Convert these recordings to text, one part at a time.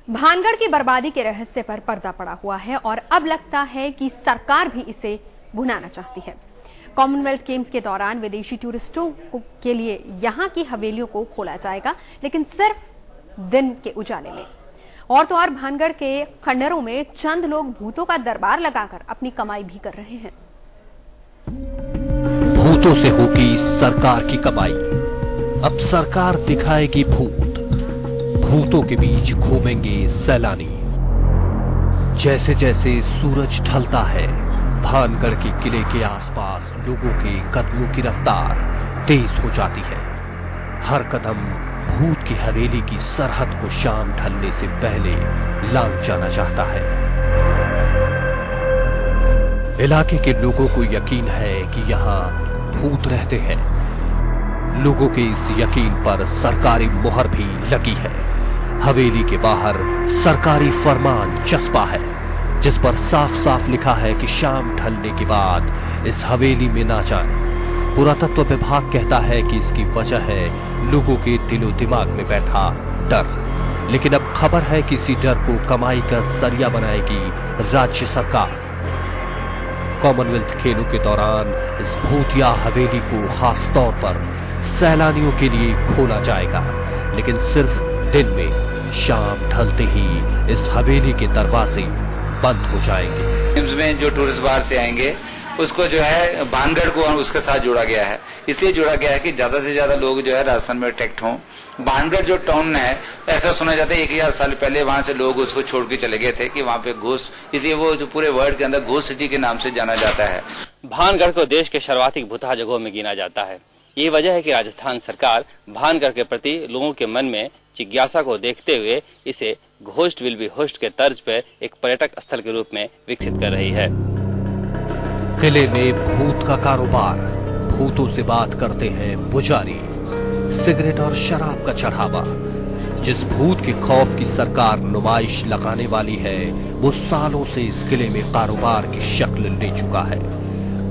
भानगढ़ की बर्बादी के रहस्य पर पर्दा पड़ा हुआ है और अब लगता है कि सरकार भी इसे भुनाना चाहती है। कॉमनवेल्थ गेम्स के दौरान विदेशी टूरिस्टों के लिए यहां की हवेलियों को खोला जाएगा, लेकिन सिर्फ दिन के उजाले में। और तो और भानगढ़ के खंडरों में चंद लोग भूतों का दरबार लगाकर अपनी कमाई भी कर रहे हैं। भूतों से होगी सरकार की कमाई। अब सरकार दिखाएगी भूत। भूतों के बीच घूमेंगे सैलानी। जैसे जैसे सूरज ढलता है, भानगढ़ के किले के आसपास लोगों के कदमों की रफ्तार तेज हो जाती है। हर कदम भूत की हवेली की सरहद को शाम ढलने से पहले लांघ जाना चाहता है। इलाके के लोगों को यकीन है कि यहाँ भूत रहते हैं। लोगों के इस यकीन पर सरकारी मुहर भी लगी है। हवेली के बाहर सरकारी फरमान चस्पा है, जिस पर साफ साफ लिखा है कि शाम ढलने के बाद इस हवेली में ना जाएं। पुरातत्व विभाग कहता है कि इसकी वजह है लोगों के दिलो दिमाग में बैठा डर। लेकिन अब खबर है कि इसी डर को कमाई का जरिया बनाएगी राज्य सरकार। कॉमनवेल्थ खेलों के दौरान इस भूतिया हवेली को खास तौर पर सैलानियों के लिए खोला जाएगा, लेकिन सिर्फ दिन में। शाम ढलते ही इस हवेली के दरवाजे बंद हो जाएंगे। में जो टूरिस्ट बाहर से आएंगे उसको जो है भानगढ़ को उसके साथ जोड़ा गया है। इसलिए जोड़ा गया है कि ज्यादा से ज्यादा लोग जो है राजस्थान में अट्रैक्ट हों। भानगढ़ जो टाउन है, ऐसा सुना जाता है 1000 साल पहले वहां से लोग उसको छोड़ के चले गए थे कि वहां पे घोस्ट, इसलिए वो जो पूरे वर्ल्ड के अंदर घोस्ट सिटी के नाम से जाना जाता है। भानगढ़ को देश के सर्वाधिक भुतहा जगहों में गिना जाता है। ये वजह है कि राजस्थान सरकार भानगढ़ के प्रति लोगों के मन में जिज्ञासा को देखते हुए इसे घोस्ट विल बी होस्ट के तर्ज पर एक पर्यटक स्थल के रूप में विकसित कर रही है। किले में भूत का कारोबार। भूतों से बात करते हैं पुजारी। सिगरेट और शराब का चढ़ावा। जिस भूत के खौफ की सरकार नुमाइश लगाने वाली है, वो सालों से इस किले में कारोबार की शक्ल ले चुका है।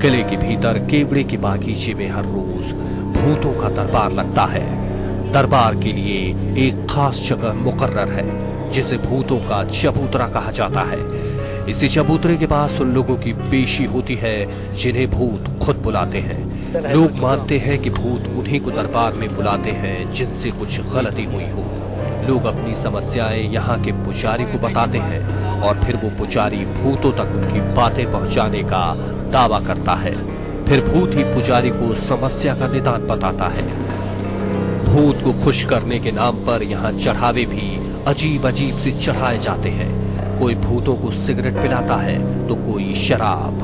किले के भीतर केवड़े के बागीचे में हर रोज भूतों का दरबार लगता है। दरबार के लिए एक खास जगह मुकर्रर है, जिसे भूतों का चबूतरा कहा जाता है। इसी चबूतरे के पास उन लोगों की पेशी होती है जिन्हें भूत खुद बुलाते हैं। लोग मानते हैं कि भूत उन्हीं को दरबार में बुलाते हैं जिनसे कुछ गलती हुई हो। लोग अपनी समस्याएं यहाँ के पुजारी को बताते हैं और फिर वो पुजारी भूतों तक उनकी बातें पहुँचाने का दावा करता है। फिर भूत ही पुजारी को समस्या का निदान बताता है। भूत को खुश करने के नाम पर यहाँ चढ़ावे भी अजीब अजीब से चढ़ाए जाते हैं। कोई भूतों को सिगरेट पिलाता है तो कोई शराब।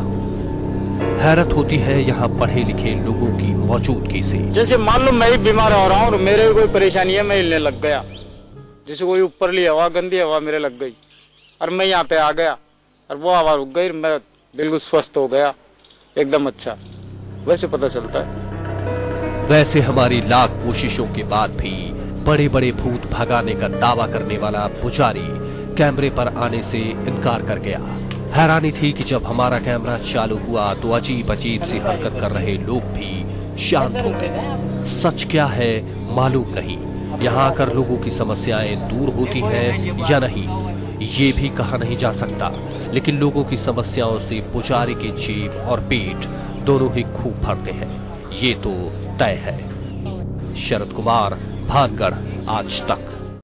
हैरत होती है यहाँ पढ़े लिखे लोगों की मौजूदगी से। जैसे मान लो मैं बीमार हो रहा हूँ और मेरे कोई परेशानी है, मैं हिलने लग गया, जैसे कोई ऊपरली हवा, गंदी हवा मेरे लग गई और मैं यहाँ पे आ गया और वो हवा रुक गई, मैं बिल्कुल स्वस्थ हो गया, एकदम अच्छा। वैसे पता चलता है। वैसे हमारी लाख कोशिशों के बाद भी बड़े बड़े भूत भगाने का दावा करने वाला पुजारी कैमरे पर आने से इनकार कर गया। हैरानी थी कि जब हमारा कैमरा चालू हुआ तो अजीब अजीब सी हरकत कर रहे लोग भी शांत हो गए। सच क्या है मालूम नहीं। यहाँ आकर लोगों की समस्याएं दूर होती हैं या नहीं, ये भी कहा नहीं जा सकता। लेकिन लोगों की समस्याओं से पुजारी के जेब और पेट दोनों ही खूब भरते हैं, ये तो तय है। शरद कुमार, भानगढ़ आज तक।